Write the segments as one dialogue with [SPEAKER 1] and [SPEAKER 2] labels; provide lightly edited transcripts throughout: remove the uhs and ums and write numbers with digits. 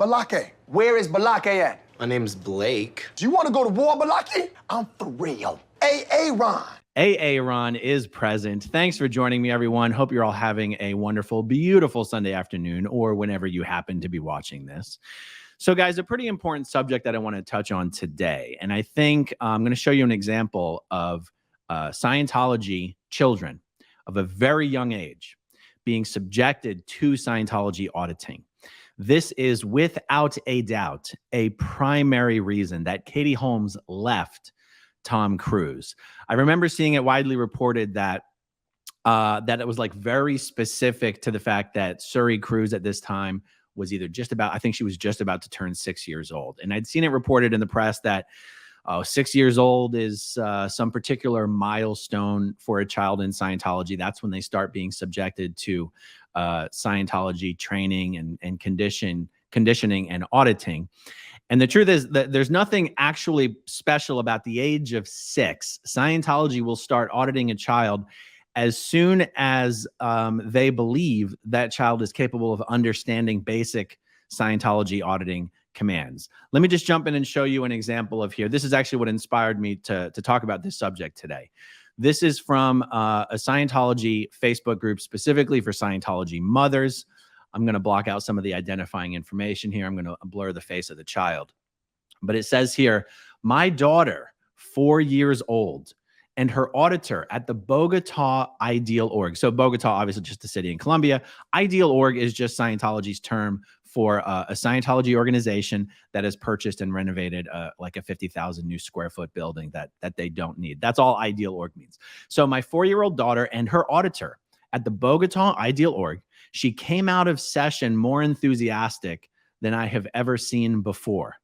[SPEAKER 1] Balake. Where is Balake at?
[SPEAKER 2] My name's Blake.
[SPEAKER 1] Do you want to go to war, Balake? I'm for real. Ron.
[SPEAKER 3] Ron is present. Thanks for joining me, everyone. Hope you're all having a wonderful, beautiful Sunday afternoon or whenever you happen to be watching this. So, guys, a pretty important subject that I want to touch on today. And I think I'm going to show you an example of Scientology children of a very young age being subjected to Scientology auditing. This is without a doubt a primary reason that Katie Holmes left Tom Cruise. I remember seeing it widely reported that it was like very specific to the fact that Suri Cruise at this time was either I think she was just about to turn 6 years old. And I'd seen it reported in the press that 6 years old is some particular milestone for a child in Scientology. That's when they start being subjected to Scientology training and conditioning and auditing. And the truth is that there's nothing actually special about the age of 6. Scientology will start auditing a child as soon as they believe that child is capable of understanding basic Scientology auditing commands. Let me just jump in and show you an example of here. This is actually what inspired me to talk about this subject today. This is from a Scientology Facebook group specifically for Scientology mothers. I'm going to block out some of the identifying information here. I'm going to blur the face of the child. But it says here, my daughter, 4 years old, and her auditor at the Bogota Ideal Org. So Bogota, obviously just a city in Colombia. Ideal Org is just Scientology's term for a Scientology organization that has purchased and renovated like a 50,000 new square foot building that they don't need. That's all Ideal Org means. So my 4-year-old daughter and her auditor at the Bogota Ideal Org, she came out of session more enthusiastic than I have ever seen before.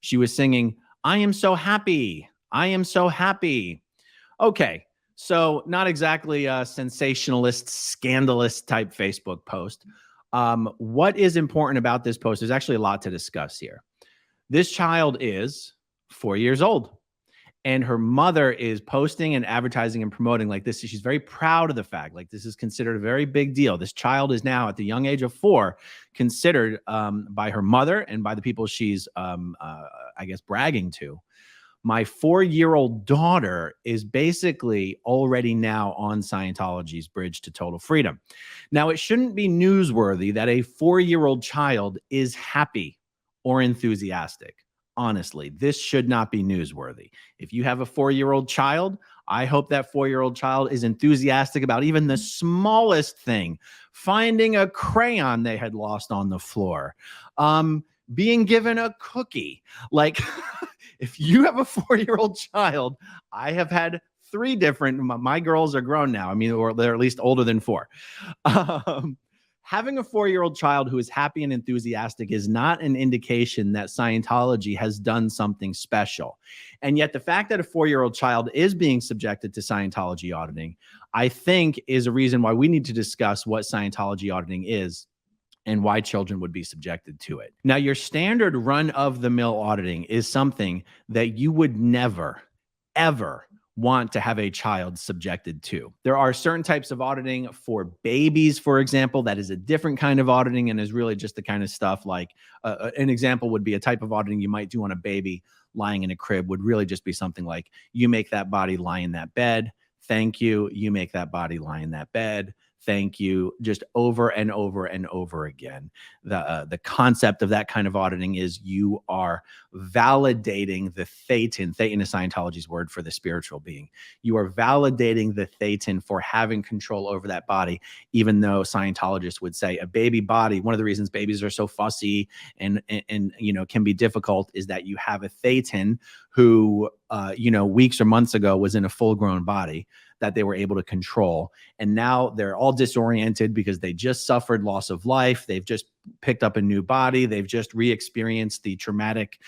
[SPEAKER 3] She was singing, "I am so happy. I am so happy." Okay, so not exactly a sensationalist, scandalous type Facebook post. What is important about this post? There's actually a lot to discuss here. This child is 4 years old, and her mother is posting and advertising and promoting like this. She's very proud of the fact, like this is considered a very big deal. This child is now at the young age of 4 considered by her mother and by the people she's, I guess, bragging to. My 4-year-old daughter is basically already now on Scientology's bridge to total freedom. Now, it shouldn't be newsworthy that a 4-year-old child is happy or enthusiastic. Honestly, this should not be newsworthy. If you have a 4-year-old child, I hope that 4-year-old child is enthusiastic about even the smallest thing, finding a crayon they had lost on the floor, being given a cookie. Like, if you have a 4-year-old child, I have had 3 different, my girls are grown now. I mean, or they're at least older than 4. Having a 4-year-old child who is happy and enthusiastic is not an indication that Scientology has done something special. And yet the fact that a 4-year-old child is being subjected to Scientology auditing, I think is a reason why we need to discuss what Scientology auditing is and why children would be subjected to it. Now, your standard run-of-the-mill auditing is something that you would never, ever want to have a child subjected to. There are certain types of auditing for babies, for example, that is a different kind of auditing and is really just the kind of stuff like an example would be a type of auditing you might do on a baby lying in a crib would really just be something like, you make that body lie in that bed. Thank you. You make that body lie in that bed. Thank you. Just over and over and over again. The concept of that kind of auditing is you are validating the thetan. Thetan is Scientology's word for the spiritual being. You are validating the thetan for having control over that body, even though Scientologists would say a baby body, one of the reasons babies are so fussy and you know, can be difficult is that you have a thetan who, you know, weeks or months ago was in a full-grown body that they were able to control. And now they're all disoriented because they just suffered loss of life. They've just picked up a new body. They've just re-experienced the traumatic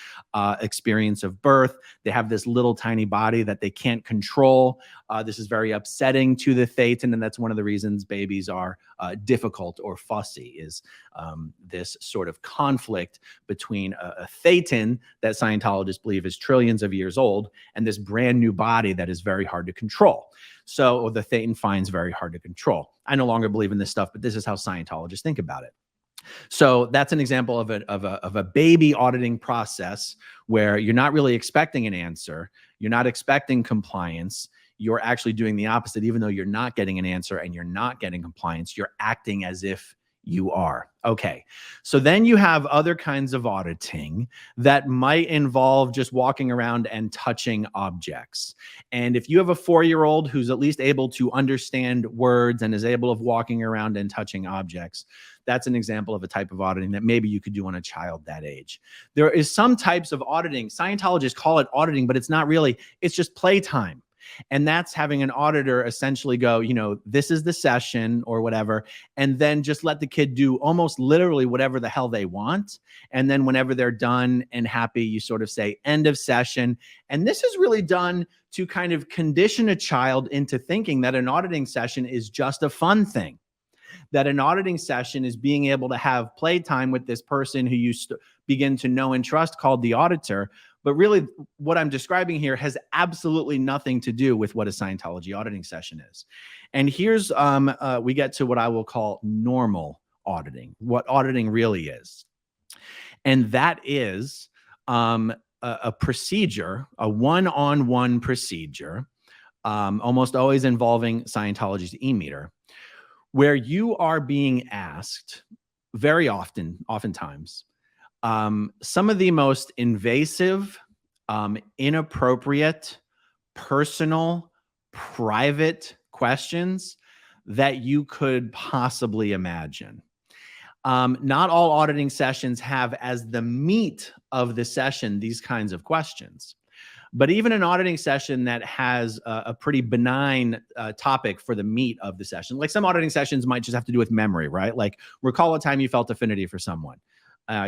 [SPEAKER 3] experience of birth. They have this little tiny body that they can't control. This is very upsetting to the thetan, and that's one of the reasons babies are difficult or fussy, is this sort of conflict between a thetan that Scientologists believe is trillions of years old and this brand new body that is very hard to control. So the thetan finds very hard to control. I no longer believe in this stuff, but this is how Scientologists think about it. So that's an example of a baby auditing process where you're not really expecting an answer. You're not expecting compliance. You're actually doing the opposite. Even though you're not getting an answer and you're not getting compliance, you're acting as if you are. Okay. So then you have other kinds of auditing that might involve just walking around and touching objects. And if you have a 4-year-old who's at least able to understand words and is able of walking around and touching objects, that's an example of a type of auditing that maybe you could do on a child that age. There is some types of auditing. Scientologists call it auditing, but it's not really. It's just playtime. And that's having an auditor essentially go, this is the session or whatever, and then just let the kid do almost literally whatever the hell they want. And then whenever they're done and happy, you sort of say end of session. And this is really done to kind of condition a child into thinking that an auditing session is just a fun thing. That an auditing session is being able to have playtime with this person who you begin to know and trust called the auditor. But really, what I'm describing here has absolutely nothing to do with what a Scientology auditing session is. And here's, we get to what I will call normal auditing, what auditing really is. And that is a procedure, a one-on-one procedure, almost always involving Scientology's e-meter, where you are being asked very oftentimes, some of the most invasive, inappropriate, personal, private questions that you could possibly imagine. Not all auditing sessions have as the meat of the session these kinds of questions. But even an auditing session that has a pretty benign topic for the meat of the session, like some auditing sessions might just have to do with memory, right? Like recall a time you felt affinity for someone,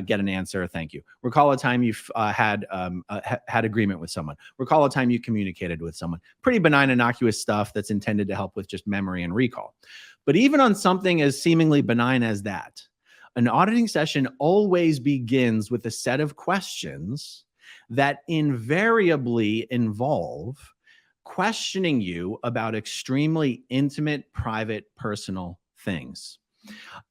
[SPEAKER 3] get an answer, thank you. Recall a time you've had agreement with someone. Recall a time you communicated with someone. Pretty benign, innocuous stuff that's intended to help with just memory and recall. But even on something as seemingly benign as that, an auditing session always begins with a set of questions that invariably involve questioning you about extremely intimate, private, personal things.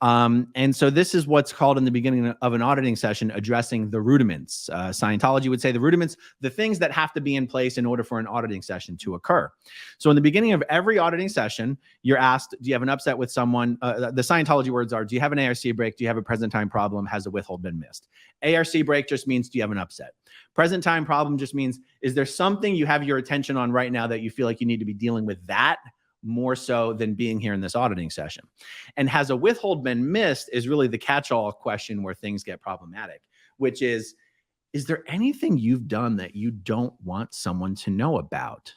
[SPEAKER 3] And so this is what's called in the beginning of an auditing session, addressing the rudiments. Scientology would say the rudiments, the things that have to be in place in order for an auditing session to occur. So in the beginning of every auditing session, you're asked, do you have an upset with someone? The Scientology words are, do you have an ARC break? Do you have a present time problem? Has a withhold been missed? ARC break just means, do you have an upset? Present time problem just means, is there something you have your attention on right now that you feel like you need to be dealing with that more so than being here in this auditing session? And has a withhold been missed is really the catch-all question where things get problematic, which is there anything you've done that you don't want someone to know about?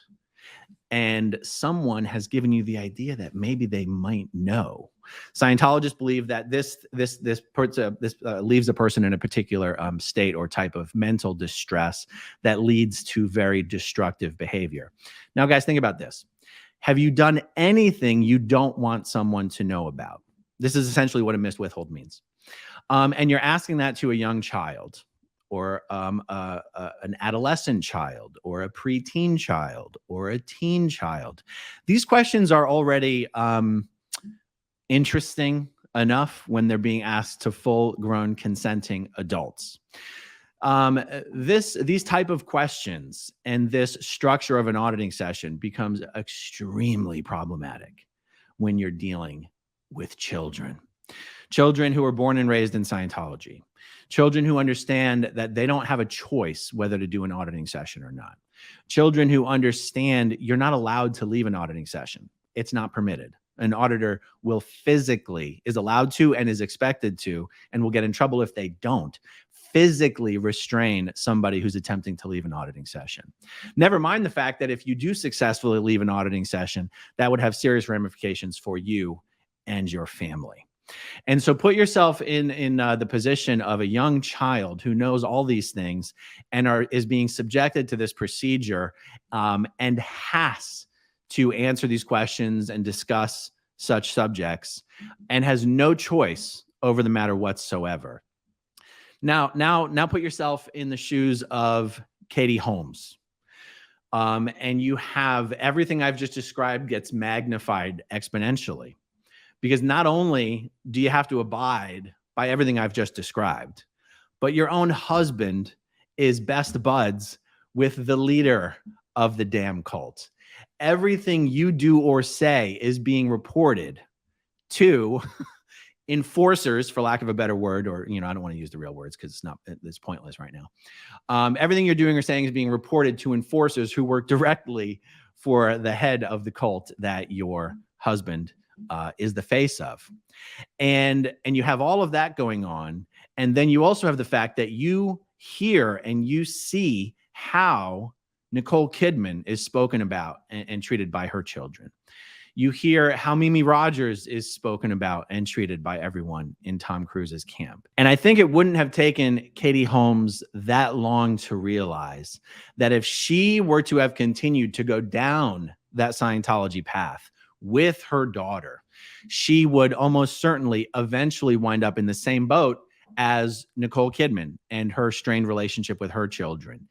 [SPEAKER 3] And someone has given you the idea that maybe they might know. Scientologists believe that this leaves a person in a particular state or type of mental distress that leads to very destructive behavior. Now, guys, think about this. Have you done anything you don't want someone to know about? This is essentially what a missed withhold means. And you're asking that to a young child or an adolescent child or a preteen child or a teen child. These questions are already interesting enough when they're being asked to full-grown consenting adults. These type of questions and this structure of an auditing session becomes extremely problematic when you're dealing with children who are born and raised in Scientology, children who understand that they don't have a choice whether to do an auditing session or not, children who understand you're not allowed to leave an auditing session. It's not permitted. An auditor is allowed to and is expected to, and will get in trouble if they don't, physically restrain somebody who's attempting to leave an auditing session. Never mind the fact that if you do successfully leave an auditing session, that would have serious ramifications for you and your family. And so put yourself in the position of a young child who knows all these things and is being subjected to this procedure and has to answer these questions and discuss such subjects and has no choice over the matter whatsoever. Now put yourself in the shoes of Katie Holmes. And you have everything I've just described gets magnified exponentially, because not only do you have to abide by everything I've just described. But your own husband is best buds with the leader of the damn cult. Everything you do or say is being reported to enforcers, for lack of a better word, or, I don't want to use the real words because it's pointless right now. Everything you're doing or saying is being reported to enforcers who work directly for the head of the cult that your husband is the face of. And you have all of that going on. And then you also have the fact that you hear and you see how Nicole Kidman is spoken about and treated by her children. You hear how Mimi Rogers is spoken about and treated by everyone in Tom Cruise's camp. And I think it wouldn't have taken Katie Holmes that long to realize that if she were to have continued to go down that Scientology path with her daughter, she would almost certainly eventually wind up in the same boat as Nicole Kidman and her strained relationship with her children,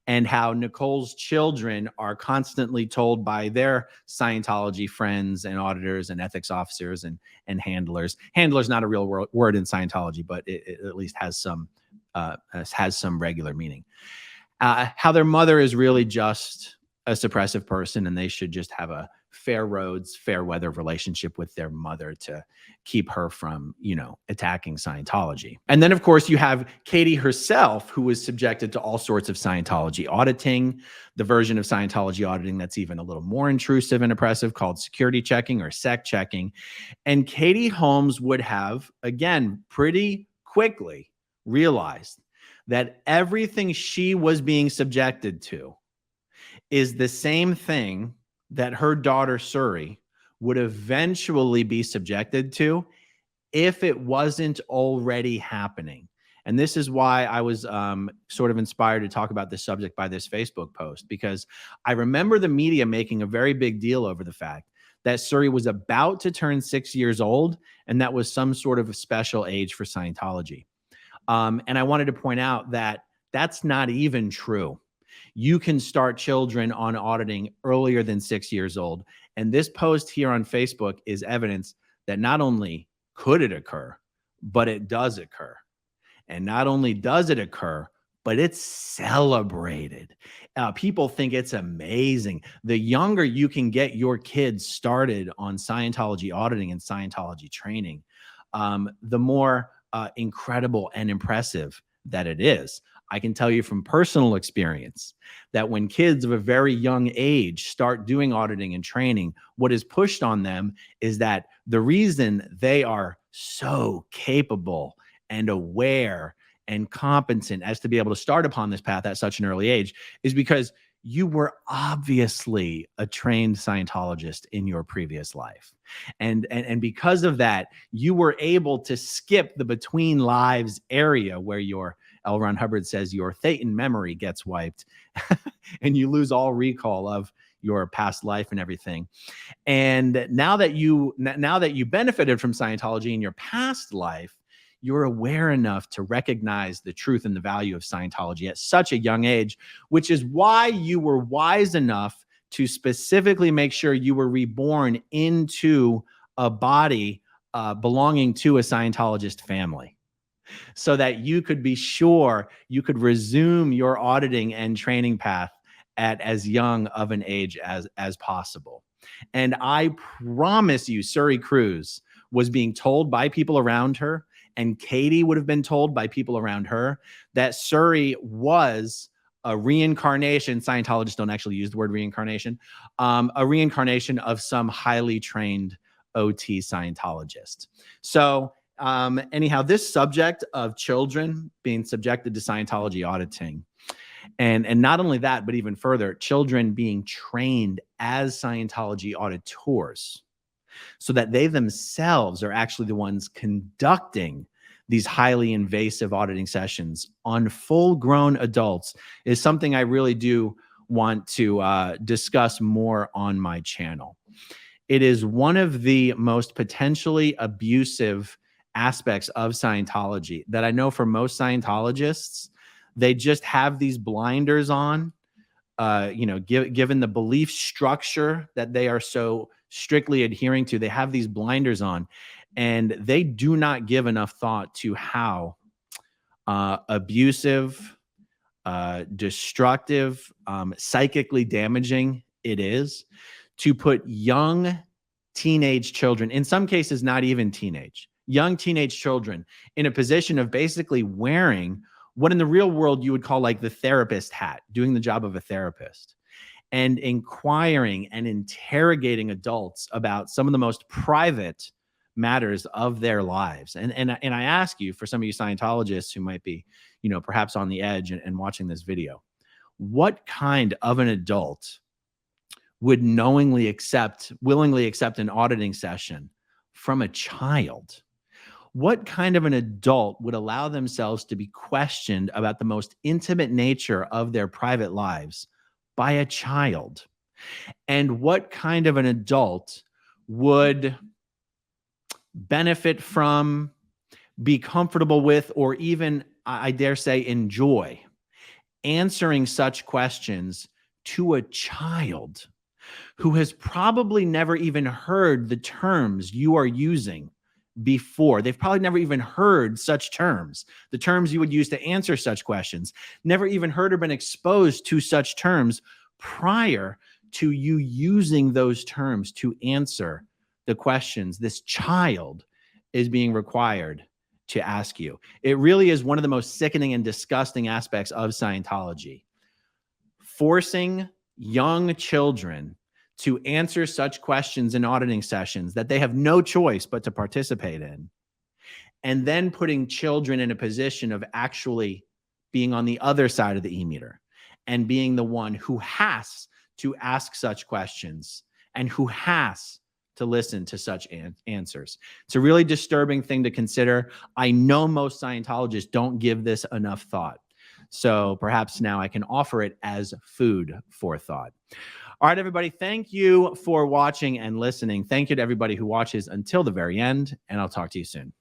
[SPEAKER 3] and how Nicole's children are constantly told by their Scientology friends and auditors and ethics officers and handlers. Handler's not a real word in Scientology, but it at least has some regular meaning. How their mother is really just a suppressive person, and they should just have a fair roads, fair weather relationship with their mother to keep her from, attacking Scientology. And then, of course, you have Katie herself, who was subjected to all sorts of Scientology auditing, the version of Scientology auditing that's even a little more intrusive and oppressive called security checking or sec checking. And Katie Holmes would have, again, pretty quickly realized that everything she was being subjected to is the same thing that her daughter Suri would eventually be subjected to if it wasn't already happening. And this is why I was sort of inspired to talk about this subject by this Facebook post, because I remember the media making a very big deal over the fact that Suri was about to turn 6 years old, and that was some sort of a special age for Scientology. And I wanted to point out that that's not even true. You can start children on auditing earlier than 6 years old. And this post here on Facebook is evidence that not only could it occur, but it does occur. And not only does it occur, but it's celebrated. People think it's amazing. The younger you can get your kids started on Scientology auditing and Scientology training, the more incredible and impressive that it is. I can tell you from personal experience that when kids of a very young age start doing auditing and training, what is pushed on them is that the reason they are so capable and aware and competent as to be able to start upon this path at such an early age is because you were obviously a trained Scientologist in your previous life. And because of that, you were able to skip the between lives area where your L. Ron Hubbard says your Thetan memory gets wiped and you lose all recall of your past life and everything. And now that you benefited from Scientology in your past life, you're aware enough to recognize the truth and the value of Scientology at such a young age, which is why you were wise enough to specifically make sure you were reborn into a body belonging to a Scientologist family, so that you could be sure you could resume your auditing and training path at as young of an age as possible. And I promise you, Suri Cruise was being told by people around her, and Katie would have been told by people around her, that Suri was a reincarnation. Scientologists don't actually use the word reincarnation, a reincarnation of some highly trained OT Scientologist. So anyhow, this subject of children being subjected to Scientology auditing, and not only that, but even further, children being trained as Scientology auditors so that they themselves are actually the ones conducting these highly invasive auditing sessions on full-grown adults is something I really do want to discuss more on my channel. It is one of the most potentially abusive aspects of Scientology that I know for most Scientologists, they just have these blinders on, given the belief structure that they are so strictly adhering to, they have these blinders on. And they do not give enough thought to how abusive, destructive, psychically damaging it is to put young teenage children, in some cases, not even teenage, young teenage children, in a position of basically wearing what in the real world you would call like the therapist hat, doing the job of a therapist, and inquiring and interrogating adults about some of the most private matters of their lives. And I ask you, for some of you Scientologists who might be, perhaps on the edge and watching this video, what kind of an adult would willingly accept an auditing session from a child? What kind of an adult would allow themselves to be questioned about the most intimate nature of their private lives by a child? And what kind of an adult would benefit from, be comfortable with, or even, I dare say, enjoy answering such questions to a child who has probably never even heard the terms you are using before? They've probably never even heard such terms, the terms you would use to answer such questions, never even heard or been exposed to such terms prior to you using those terms to answer the questions this child is being required to ask you. It really is one of the most sickening and disgusting aspects of Scientology. Forcing young children to answer such questions in auditing sessions that they have no choice but to participate in, and then putting children in a position of actually being on the other side of the e-meter and being the one who has to ask such questions and who has to listen to such answers. It's a really disturbing thing to consider. I know most Scientologists don't give this enough thought. So perhaps now I can offer it as food for thought. All right, everybody, thank you for watching and listening. Thank you to everybody who watches until the very end, and I'll talk to you soon.